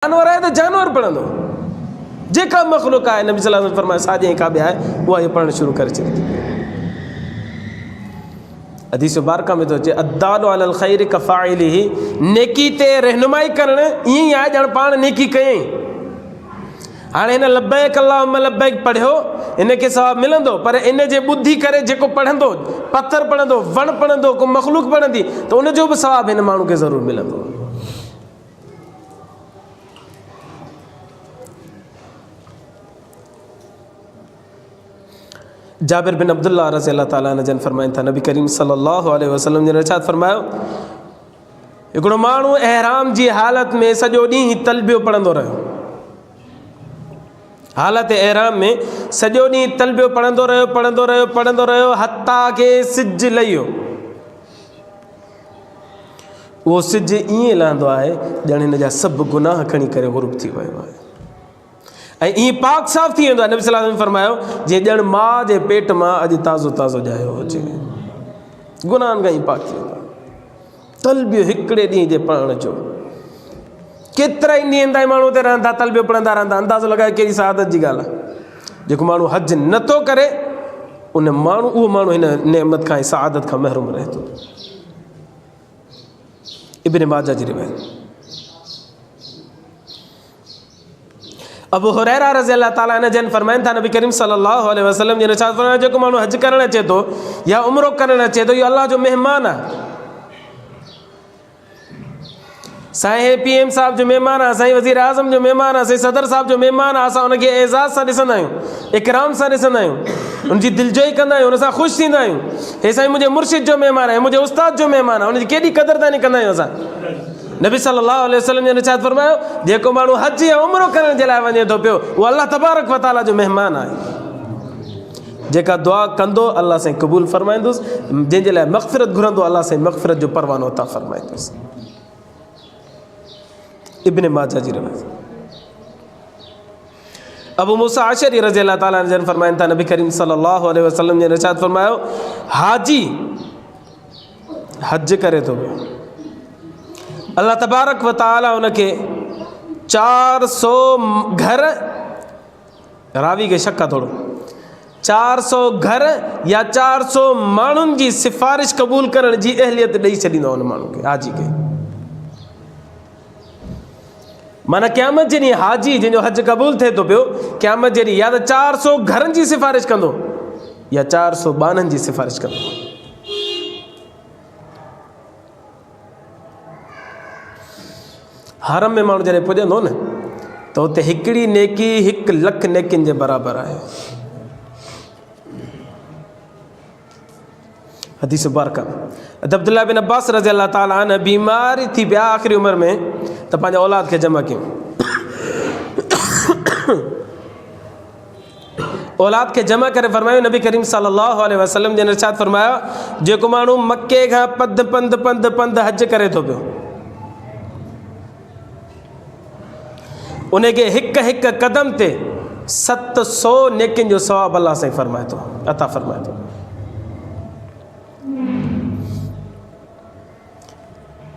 जानवर है तो जानवर पढ़ंदो, जेका मखलूक है नबी सल्लल्लाहु अलैहि वसल्लम फरमाया साजे का बि आहे उहा पढ़णु शुरू करे छॾी। हदीस मुबारक में तो अचे अद्दालु अलल ख़ैरि कफ़ाइलिही, नेकी ते रहनुमाई करणु ईअं ई आहे ॼण पाण नेकी कयईं। हाणे हिन लब्बैक अल्लाहुम्मा लब्बैक पढ़ियो, हिनखे सवाबु मिलंदो, पर इन जे ॿुधी करे जेको पढ़ंदो, पथर पढ़ंदो, वण पढ़ंदो, को मखलूक पढ़ंदी, त उनजो बि सवाबु हिन माण्हू खे ज़रूरु मिलंदो। जाबिर बिन अब्दुल्लाह रज़ी अल्लाह ताला अन्हु जन फरमाइनि था नबी करीम सल्लल्लाहु अलैहि वसल्लम जिन इरशाद फरमायो, हिकिड़ो माण्हू एहराम जी हालत में सॼो ॾींहुं तलबियो पढ़ंदो रहियो, हालत एहराम में सॼो ॾींहुं तलबियो पढ़ंदो रहियो हत्ता के सिज लहियो। उहो सिज ईअं लहंदो आहे ॼण हिन जा सभु गुनाह खणी करे गुरूब थी वियो आहे ऐं ईअं पाक साफ़ थी वेंदो आहे। नबी सल्लल्लाहु अलैहि वसल्लम फरमायो जे ॼण माउ जे पेट मां अॼु ताज़ो ताज़ो ॼायो हुजे, गुनाहनि खां ई पाक थी वेंदो आहे। तलबियो हिकिड़े ॾींहं जे पढ़ण जो, केतिरा ई ॾींहं ताईं माण्हू हुते रहंदा, तलबियो पढ़ंदा रहंदा, अंदाज़ो लॻाए कहिड़ी सआदत जी ॻाल्हि आहे। जेको माण्हू हज नथो करे उहो माण्हू हिन नेमत खां ऐं सआदत खां महरूम रहे थो। इब्न माजा जी रिवायत। अबू हुरैरा रज़ी अल्लाह ताला अन्हु जन फरमाइनि था नबी करीम सल्लल्लाहु अलैहि वसल्लम जिन इरशाद फरमायो, जेको माण्हू हज करणु अचे थो या उम्रो करणु अचे थो, इहो अल्लाह जो महिमान आहे। साईं PM साहब जो महिमान आहे, साईं वज़ीर आज़म जो महिमान आहे, साईं सदर साहब जो महिमान आहे। असां हुनखे एज़ाज़ सां ॾिसंदा आहियूं, इकराम सां ॾिसंदा आहियूं, हुनजी दिलजोई कंदा आहियूं, हुन सां ख़ुशि थींदा आहियूं। हे साईं मुंहिंजे मुर्शिद जो महिमान आहे, मुंहिंजे उस्ताद जो महिमान आहे, हुनजी केॾी क़दरदानी कंदा आहियूं असां। नबी सल्लल्लाहु अलैहि वसल्लम ने इरशाद फरमायो, जेको माण्हू हज या उम्रो करण जे लाइ वञे थो पियो, उहो अल्लाह तबारक व तआला जो महिमान आहे। जेका दुआ कंदो अल्लाह साईं क़बूल फरमाईंदुसि, जंहिंजे लाइ मग़फ़िरत घुरंदो अल्लाह साईं मग़फ़िरत जो परवानो अता फरमाईंदुसि। इब्न माजा जी रिवायत। अबू मूसा अशरी रज़ी अल्लाह ताला अन्हु जन फरमाइनि था नबी करीम सल्लल्लाहु अलैहि वसल्लम ने इरशाद फरमायो, हाजी हज करे थो पियो, अल्लाह तबारक व तआला उनखे 400 घर, रावी खे शक आहे थोरो, 400 घर या 400 माण्हुनि जी सिफ़ारिश क़बूल करण जी अहलियत ॾेई छॾींदो उन माण्हू खे, हाजी खे। माना क़यामत जे ॾींहुं हाजी जंहिंजो हज क़बूल थिए थो पियो, क़यामत जे ॾींहुं या त 400 घरनि जी सिफ़ारिश कंदो या 400 बाननि जी सिफ़ारिश कंदो। हरम में माण्हू जॾहिं पुॼंदो न त हुते हिकिड़ी नेकी 1 लख नेकियुनि जे बराबरि आहे। हदीस मुबारक अब्दुल्लाह बिन अब्बास रज़ी अल्लाह ताला अन्हु बीमारी थी पिया आख़िरी उमिरि में, त पंहिंजे औलाद खे जमा कयूं, औलाद खे जमा करे फरमायो, नबी करीम सल्लल्लाहु अलैहि वसल्लम जिन इरशाद फरमायो, जेको माण्हू मके खां पंध हज करे थो पियो, उनखे हिक कदम ते 700 नेकियुनि जो सवाबु अल्लाह साईं फरमाए थो, अता फरमाए थो।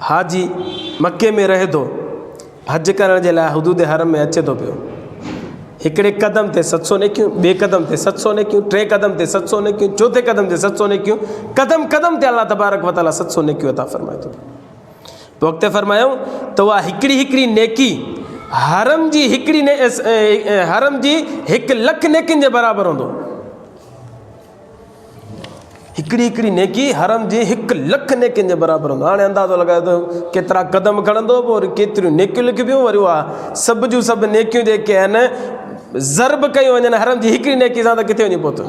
हाजी मके में रहे थो, हज करण जे लाइ हुदूद हरम में अचे थो पियो, हिकिड़े कदम ते 700 नेकियूं, ॿिए कदम ते 700 नेकियूं, टे कदम ते 700 नेकियूं, चौथे कदम ते 700 नेकियूं, कदम कदम ते अल्लाह तबारक व तआला 700 नेकियूं अता फरमाए थो। पोइ अॻिते फरमायूं त उहा हिकिड़ी नेकी हरम जी हरम जी 1 लख नेकियुनि जे बराबरि हूंदो। हिकिड़ी नेकी हरम जी 1 लख नेकियुनि जे बराबरि हूंदो। हाणे अंदाज़ो लॻायो त केतिरा कदम खणंदो, पोइ वरी केतिरियूं नेकियूं लिखबियूं, वरी उहा सभु जूं सभु नेकियूं जेके आहिनि ज़र्ब कयूं वञनि हरम जी हिकिड़ी नेकी सां, त किथे वञी पहुतो।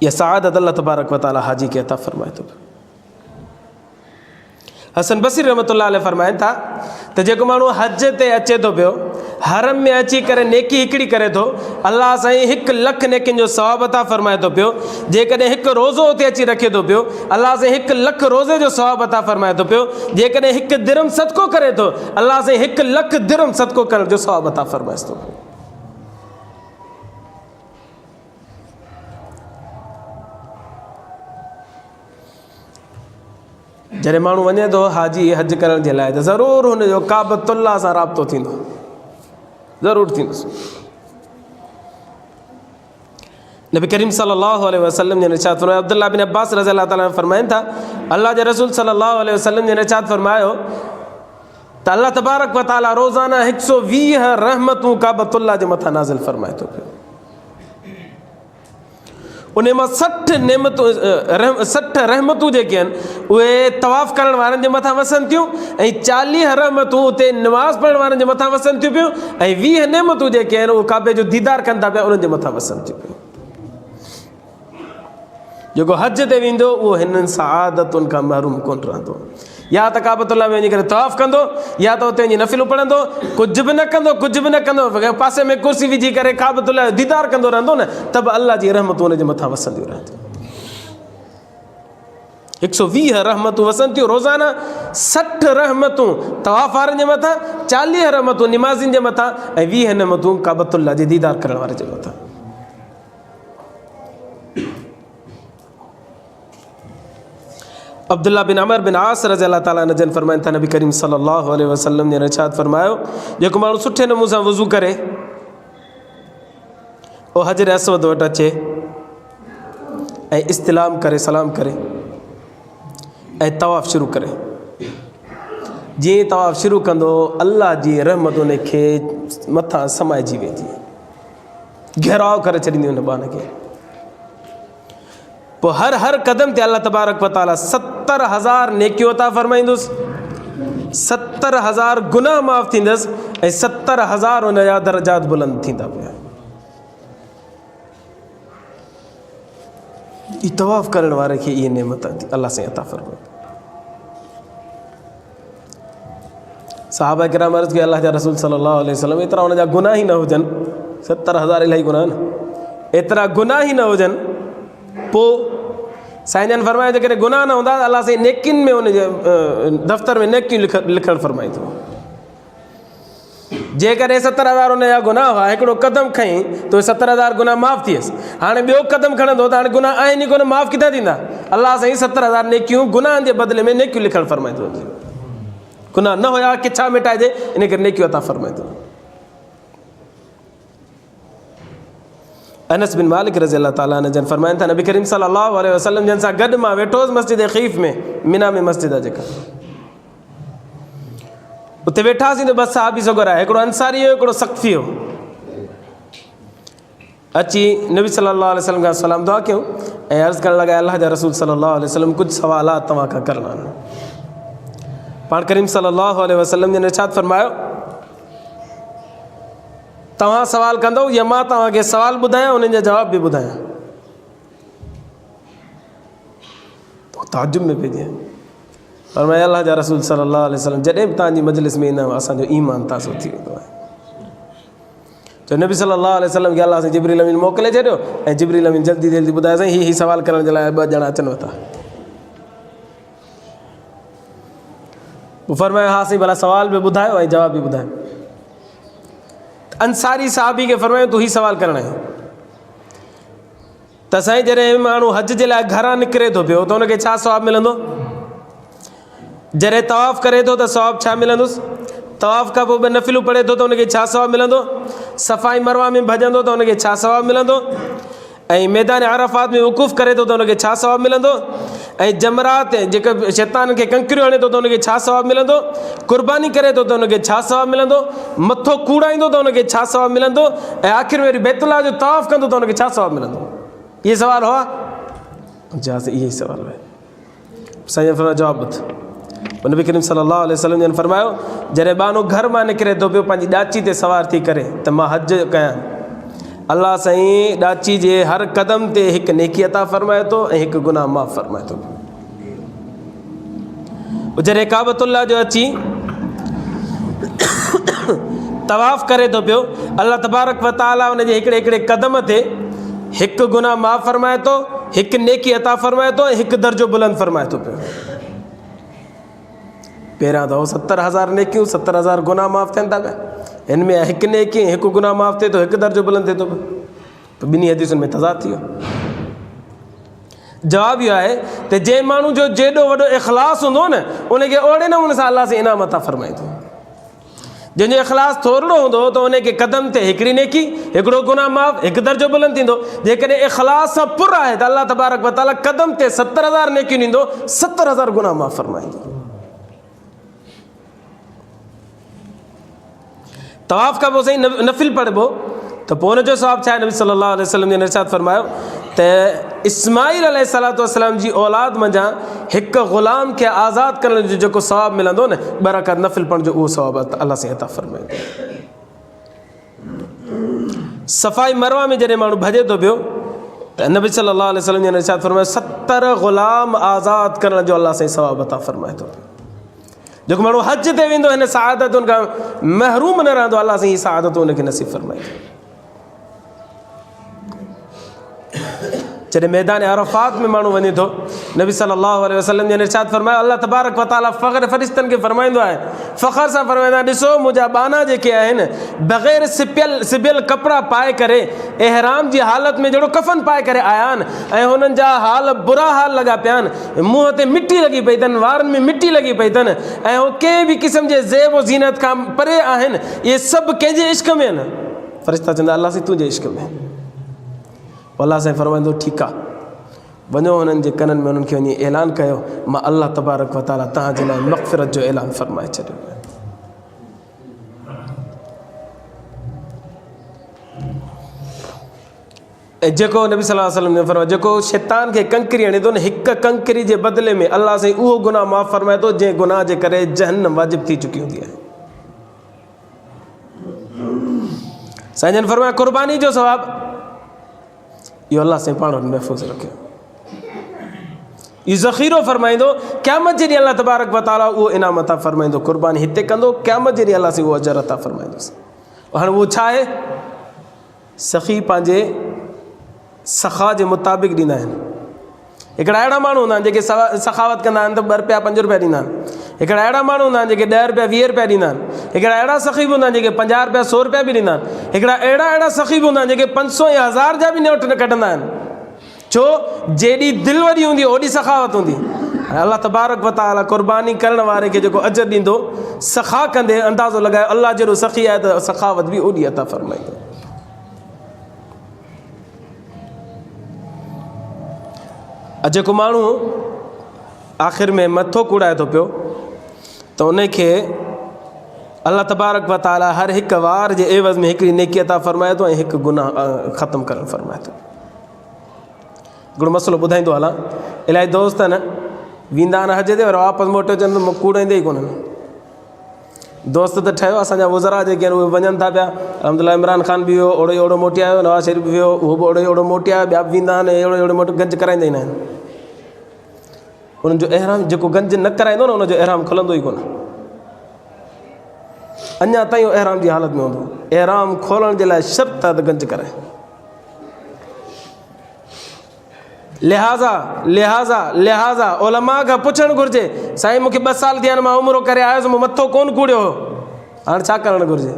इहा सआदत अल्लाह तबारक व तआला हाजी खे अता फरमाए थो। हसन बसरी रहमतुल्लाह अलैह फरमाइनि था त जेको माण्हू हज ते अचे थो पियो, हरम में अची करे नेकी हिकिड़ी करे थो, अल्लाह साईं 1 लख नेकियुनि जो सवाबु अता फरमाए थो पियो। जेकॾहिं 1 रोज़ो हुते अची रखे थो पियो, अल्लाह साईं 1 लख रोज़े जो सवाबु अता फरमाए थो पियो। जेकॾहिं 1 दिरहम सदको करे थो, अल्लाह साईं 1 लख दिरहम सदको करण जो सवाबु अता फरमाए थो पियो। जॾहिं माण्हू वञे थो हाजी हज करण जे लाइ त ज़रूरु हुनजो काबतुल्लाह सां राब्तो थींदो, ज़रूरु थींदुसि। नबी करीम सल्लल्लाहु अलैहि वसल्लम जे इरशाद फरमायो, अब्दुल्लाह बिन अब्बास रज़ियल्लाहु ताला फरमाइनि था, अल्लाह जे रसूल सल्लल्लाहु अलैहि वसल्लम जे इरशाद फरमायो त अल्लाह तबारक व तआला रोज़ाना 120 रहमतूं काबतुल्लाह जे मथां नाज़िल फरमाए थो पियो। उन मां 60 रहमतूं जेके आहिनि उहे तवाफ़ करण वारनि जे मथां वसनि थियूं, ऐं 40 रहमतूं उते नमाज़ पढ़ण वारनि जे मथां वसनि थियूं पियूं, ऐं 20 नेमतूं जेके आहिनि उहे काबे जो दीदार कनि था पिया, उन्हनि जे मथां वसनि थियूं पियूं। जेको हज ते वेंदो उहो हिननि सआदतुनि खां महरूम कोन रहंदो। या त काबतुल्लाह में वञी करे तवाफ़ कंदो, या त उते वञी नफ़िलूं पढ़ंदो, कुझु बि न कंदो, पासे में कुर्सी विझी करे काबतुल्लाह जो दीदार कंदो रहंदो न, त बि अल्लाह जी रहमतूं हुनजे मथां वसंदियूं रहंदियूं। 120 रहमतूं वसनि थियूं रोज़ाना, 60 रहमतूं तवाफ़ वारनि जे मथां, 40 रहमतूं निमाज़िन जे मथां, ऐं 20 नेमतूं काबतुल्लाह जे दीदार करण वारे जे मथां। अब्दुल्ला बिन अमर बिन आस रज़ियल्लाहु ताला अन्हु फरमाइनि था, नबी करीम सल्लल्लाहु अलैहि वसल्लम ने इरशाद फरमायो, जेको माण्हू सुठे नमूने सां वज़ू करे ओ हजर असवद वटि अचे ऐं इस्तिलाम करे, सलाम करे ऐं तवाफ़ शुरू करे, जीअं तवाफ़ शुरू कंदो अल्लाह जी रहमत उन खे मथां समाइजी वेंदी, घेराव करे छॾींदी उन बान खे। पोइ हर क़दम ते अल्लाह तबारक व तआला 70,000 नेकियूं अता फरमाईंदुसि, 70,000 गुनाह माफ़ थींदसि, ऐं 70,000 हुन जा दर्जात बुलंद थींदा पिया। ई तवाफ़ करण वारे खे इहे नेमत अल्लाह साईं अता फरमाए। सहाबा किराम अर्ज़ कई, अल्लाह जा रसूल सल्लल्लाहु अलैहि वसल्लम एतिरा हुन जा गुनाह ई न हुजनि, 70,000 इलाही गुनाह न, एतिरा गुनाह ई न हुजनि, पोइ साईं जन फरमायो जेकॾहिं गुनाह न हूंदा अल्लाह साईं नेकियुनि में हुन जे दफ़्तर में नेकियूं लिखणु फरमाई थो। जेकॾहिं 70,000 हुन जा गुनाह हुआ, हिकिड़ो क़दम खईं त 70,000 गुनाह माफ़ थी वियसि, हाणे ॿियो क़दम खणंदो त हाणे गुनाह आहिनि ई कोन, माफ़ किथां थींदा? अल्लाह साईं 70,000 नेकियूं गुनाहनि जे बदिले में नेकियूं लिखणु फरमाए थो। गुनाह न हुया कि छा मिटाइजे, इन करे नेकियूं अता फरमाए थो। अनस बिन मालिक रज़ियल्लाहु ताला अन्हु जन फरमाइनि था, नबी करीम सल्लल्लाहु अलैहि वसल्लम जन सां गॾु मां वेठोसि मस्जिद ख़ीफ़ में, मिना में मस्जिद आहे जेका, उते वेठासीं त 2 सहाबी सगोर आहे, हिकिड़ो अंसारी हो, हिकिड़ो सक़फ़ी हो। अची नबी सल्लल्लाहु अलैहि वसल्लम खां सलाम दुआ कयूं ऐं अर्ज़ु करणु लॻा, अल्लाह जा रसूल सल्लल्लाहु अलैहि वसल्लम कुझु सवालात तव्हां खां करणा आहिनि। पाण करीम सल्लल्लाहु अलैहि वसल्लम जन इरशाद फरमायो, तव्हां सवाल कंदो या मां तव्हांखे सवाल ॿुधायां, उन्हनि जा जवाब बि ॿुधायां? ताजुब में पइजी विया। पर मैं अल्लाह जा रसूल सल्लल्लाहु अलैहि वसल्लम जॾहिं बि तव्हांजी मजलिस में ईंदा आहियूं असांजो ईमान ताज़ो थी वेंदो आहे। तो नबी सल्लल्लाहु अलैहि वसल्लम खे अल्लाह साईं जिब्रील अमीन मोकिले छॾियो ऐं जिब्रील अमीन जल्दी जल्दी ॿुधाए साईं ही सवाल करण जे लाइ 2 ॼणा अचनि था। पोइ फरमायो, हा साईं भला सवाल बि ॿुधायो ऐं जवाब बि ॿुधायो। अंसारी साहबी खे फरमायो, तूं ही सवाल करणु आहे त साईं जॾहिं माण्हू हज जे लाइ घरां निकिरे थो पियो त हुनखे छा सवाबु मिलंदो? जॾहिं तवाफ़ करे थो त सवाबु छा मिलंदुसि? तवाफ़ खां पोइ 2 नफ़िलूं पढ़े थो त हुनखे छा सवाबु मिलंदो? सफ़ाई मरवा में भॼंदो त हुनखे छा सवाबु मिलंदो? ऐं मैदान अराफ़ात में वक़ूफ़ करे थो त हुनखे छा सवाबु मिलंदो? ऐं जमरात जेका शैतान खे कंकरियूं हणे थो त हुनखे छा सवाबु मिलंदो? क़ुर्बानी करे थो त हुनखे छा सवाबु मिलंदो? मथो कूड़ाईंदो त हुनखे छा सवाबु मिलंदो? ऐं आख़िर में वरी बैतुल्लाह जो तवाफ़ कंदो त हुनखे छा सवाबु मिलंदो? इहे सवाल हुआ? जा इहे ई सवाल हुआ। साईं फरमायो, जवाबु ॿुध। नबी करीम सल्लल्लाहु अलैहि वसल्लम जन फरमायो, जॾहिं बानो घर मां निकिरे थो पियो पंहिंजी ॾाची ते सवार थी करे त मां हज कयां, अल्लाह साईं ॾाची जे हर क़दम ते हिकु नेकी अता फरमाए थो ऐं हिकु गुनाह माफ़ फरमाए थो। जॾहिं काबतुल्लाह जो अची तवाफ़ करे थो पियो, अल्लाह तबारक व तआला हुन जे हिकिड़े क़दम ते हिकु गुनाह माफ़ फरमाए थो, हिकु नेकी अता फरमाए थो ऐं हिकु दर्जो बुलंद फरमाए थो पियो। पहिरियां त 70,000 नेकियूं, 70,000 गुनाह माफ़ थियनि था पिया, हिन में हिकु नेकी हिकु गुनाह माफ़ थिए थो, हिकु दर्जो बुलंद थिए थो पियो। ॿिन्ही हदीसुनि में तज़ाद थी वियो। जवाब इहो आहे त जंहिं माण्हू जो जेॾो वॾो इख़लास हूंदो न उनखे ओहिड़े नमूने सां अलाह से इनाम अता फ़रमाईंदो। जंहिंजो इख़लास थोरो हूंदो त उनखे क़दम ते हिकिड़ी नेकी, हिकिड़ो गुनाह माफ़, हिकु दर्जो बुलंद थींदो। जेकॾहिं इख़लास सां पुर आहे त अलाह तबारक व तआला क़दम ते 70,000 नेकियूं ॾींदो, 70,000 गुनाह माफ़ फ़रमाईंदो। तवाफ़ खां पोइ साईं नफ़िल पढ़िबो त पोइ हुनजो सवाबु छा आहे? नबी सल्लल्लाहु अलैहि वसल्लम जे इरशाद फ़रमायो त इस्माइल अलैहिस्सलातु वस्सलाम जी औलाद मंझां हिकु ग़ुलाम खे आज़ादु करण जो जेको सवाबु मिलंदो न, बरक़त नफ़िल पढ़ण जो, उहो सवाबु अलाह साईं अता फ़रमाईंदो। सफ़ाई मरवा में जॾहिं माण्हू भॼे थो पियो त नबी सल्लल्लाहु अलैहि वसल्लम जे इरशाद फ़रमायो 70 ग़ुलाम आज़ादु करण जो अलाह साईं सवाबु अता फ़रमाए थो। जेको माण्हू हज ते वेंदो हिन सआदतुनि खां महरूम न रहंदो, अलाह साईं सआदत उनखे नसीब फ़रमाए थो। जॾहिं मैदान अरफ़ात में माण्हू वञे थो, नबी सल्लल्लाहु अलैहि वसल्लम जे इरशाद फ़रमायो अल्लाह तबारक व तआला फ़रिश्तनि खे फ़रमाईंदो आहे, फ़ख़्र सां फ़रमाईंदो आहे, ॾिसो मुंहिंजा बाना जेके आहिनि बग़ैर सिबियल कपिड़ा पाए करे एहराम जी हालत में जहिड़ो कफ़न पाए करे आया आहिनि ऐं हुननि जा हाल बुरा हाल लॻा पिया आहिनि, मुंहं ते मिटी लॻी पई अथनि, वारनि में मिटी लॻी पई अथनि ऐं उहे कंहिं बि क़िस्म जे ज़ेब व ज़ीनत खां परे आहिनि। इहे सभु कंहिंजे इश्क़ में आहिनि? फ़रिश्ता चवंदा अलाह साईं तुंहिंजे इश्क़ में। अलाह साईं फ़रमाईंदो ठीकु आहे, वञो हुननि जे कननि में उन्हनि खे वञी ऐलान कयो, मां अल्लाह तबारक व तआला तव्हांजे लाइ मग़फ़िरत जो ऐलान फ़रमाए छॾियो। ऐं जेको नबी सल्लल्लाहु अलैहि वसल्लम ने फ़रमायो, जेको शैतान खे कंकरी हणे थो न, हिकु कंकरी जे बदिले में अल्लाह साईं उहो गुनाह माफ़ फ़रमाए थो जंहिं गुनाह जे करे जहन्नम वाजिब थी चुकी हूंदी आहे। साईं जन फ़रमाया क़ुर्बानी जो सवाबु इहो अल्लाह साईं पाण वटि महफ़ूज़ रखियो, इहो ज़ख़ीरो फ़रमाईंदो। क़यामत जे ॾींहुं अल्लाह तबारक व तआला उहो इनाम अता फ़रमाईंदो। क़ुर्बानी हिते कंदो, क़यामत जे ॾींहुं अल्लाह साईं उहो अजर अता फ़रमाईंदुसि। हाणे उहो छा आहे? सख़ी पंहिंजे सख़ा जे मुताबिक़ ॾींदा आहिनि। हिकिड़ा अहिड़ा माण्हू हूंदा आहिनि जेके सखावत कंदा आहिनि त 2 रुपया 5 रुपया ॾींदा आहिनि। हिकिड़ा अहिड़ा माण्हू हूंदा आहिनि जेके 10 रुपया 20 रुपया ॾींदा आहिनि। हिकिड़ा अहिड़ा सख़ी बि हूंदा आहिनि जेके 50 रुपया 100 रुपया बि ॾींदा आहिनि। हिकिड़ा अहिड़ा सख़ी बि हूंदा आहिनि जेके 500 या 1000 जा बि नोट न कढंदा आहिनि। छो? जेॾी दिलि वॾी हूंदी ओॾी सखावत हूंदी। अल्लाह तबारक व तआला क़ुर्बानी करण वारे खे जेको अजर ॾींदो, सखा कंदे अंदाज़ो लॻायो अल्लाह जहिड़ो सख़ी आहे त सखावत बि ओॾी अता फ़रमाईंदो। जेको माण्हू आख़िर में मथो कुड़ाए थो पियो त उनखे अल्लाह तबारक व तआला हर हिकु वार जे एवज़ में हिकिड़ी नेकी अता फ़रमाए थो ऐं हिकु गुनाह ख़तमु करणु फ़रमाए थो। हिकिड़ो मसइलो ॿुधाईंदो हलां, इलाही दोस्त न वेंदा आहिनि हज ते, वरी वापसि मोटे अचनि त कूड़ाईंदे ई कोन्हनि। दोस्त त ठहियो, असांजा वज़रा जेके आहिनि उहे वञनि था पिया, अल्हम्दुलिल्लाह इमरान ख़ान बि वियो ओड़ो ओड़ो मोटी आयो, नवाज़ शरीफ़ वियो उहो बि ओड़ो ओड़ो मोटी आयो, ॿिया बि वेंदा आहिनि ओड़ो मोटो गंज कराईंदा ई न आहिनि। उन्हनि जो एहराम जेको गंज न कराईंदो न उनजो एहराम खुलंदो ई कोन, अञा ताईं एहराम जी हालत में हूंदो। एहराम खोलण जे लाइ शर्त आहे त गंज कराए। लिहाज़ा उलमा खां पुछणु घुरिजे, साईं मूंखे 2 साल थिया आहिनि, मां उमिरो करे आयुसि, मूं मथो कोन कूड़ियो हो, हाणे छा करणु घुरिजे?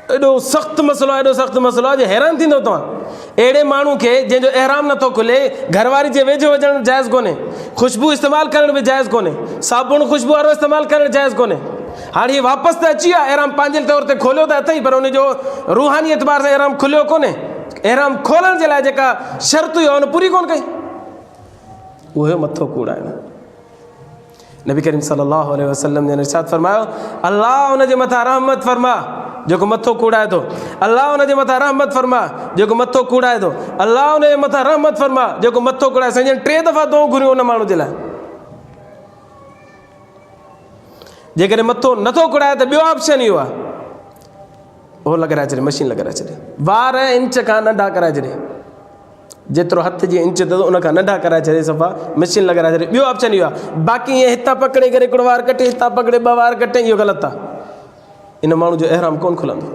एॾो सख़्तु मसइलो आहे, एॾो सख़्तु मसइलो आहे जो हैरान थींदो तव्हां। अहिड़े माण्हू खे जंहिंजो एहराम नथो खुले, घरवारी जे वेझो वञणु जाइज़ कोन्हे, ख़ुशबू इस्तेमालु करण बि जाइज़ कोन्हे, साबुण ख़ुशबू वारो इस्तेमालु करणु जाइज़ कोन्हे। हाणे हीअ वापसि त अची वियो आहे, एहराम पंहिंजे तौर ते खोलियो त अथई, पर उनजो रूहानी एतबार सां एहराम खुलियो कोन्हे। एहराम खोलण जे लाइ जेका शर्त हुई उन पूरी कोन कई, उहे मथो कूड़ाइणु। नबी करीम सल्लल्लाहु अलैहि वसल्लम ने इरशाद फ़रमायो, अल्लाह उनजे मथां रहमत फ़रमा जेको मथो कूड़ाए थो, अल्लाह उनजे मथां रहमत फ़रमा जेको मथो कूड़ाए थो, अल्लाह उनजे मथां रहमत फ़रमा जेको मथो कूड़ाए। साईं 3 दफ़ा दुआ घुरियूं उन माण्हू जे लाइ। जेकॾहिं मथो नथो कूड़ाए त ॿियो ऑप्शन इहो आहे, उहो लॻाराए छॾे, मशीन लॻाराए छॾे, वार इंच खां नंढा कराए छॾे, जेतिरो हथ जी इंच अथसि उन खां नंढा कराए छॾे, सफ़ा मशीन लॻाराए छॾे। ॿियो ऑप्शन इहो आहे, बाक़ी ईअं हितां पकिड़े करे हिकिड़ो वार कटे, हितां पकिड़े 2 वार कटे, इहो ग़लति आहे। इन माण्हू जो एहराम कोन खुलंदो।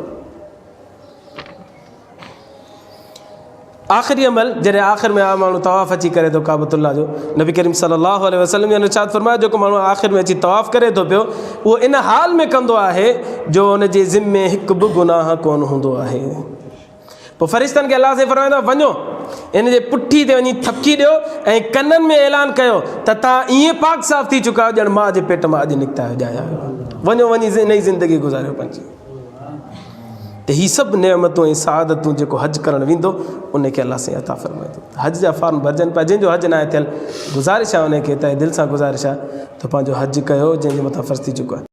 आख़िरी अमल जॾहिं आख़िर में माण्हू तवाफ़ अची करे थो काबतुल्लाह जो, नबी करीम सल्लल्लाहु अलैहि वसल्लम ने इरशाद फ़रमायो, जेको माण्हू आख़िर में अची तवाफ़ करे थो पियो, उहो इन हाल में कंदो आहे जो उनजे ज़िम्मे हिकु बि गुनाह कोन हूंदो आहे। पोइ फ़रिश्तनि खे अलाह से फ़रमाईंदो, वञो इन जे पुठी ते वञी थपकी ॾियो ऐं कननि में ऐलान कयो त तव्हां ईअं पाक साफ़ थी चुका आहियो ॼण मां जे पेट मां अॼु निकिता आहियो ॼाया वञो वञी नई ज़िंदगी गुज़ारियो पंहिंजी। त हीअ सभु नेमतूं ऐं सआदतूं जेको हज करणु वेंदो उनखे अलाह साईं अता फ़रमाए थो। हज जा फॉर्म भरजनि पिया, जंहिंजो हज न आहे थियल गुज़ारिश आहे उनखे त दिलि सां गुज़ारिश आहे त पंहिंजो हज कयो जंहिंजे मथां फ़र्ज़ु थी चुको आहे।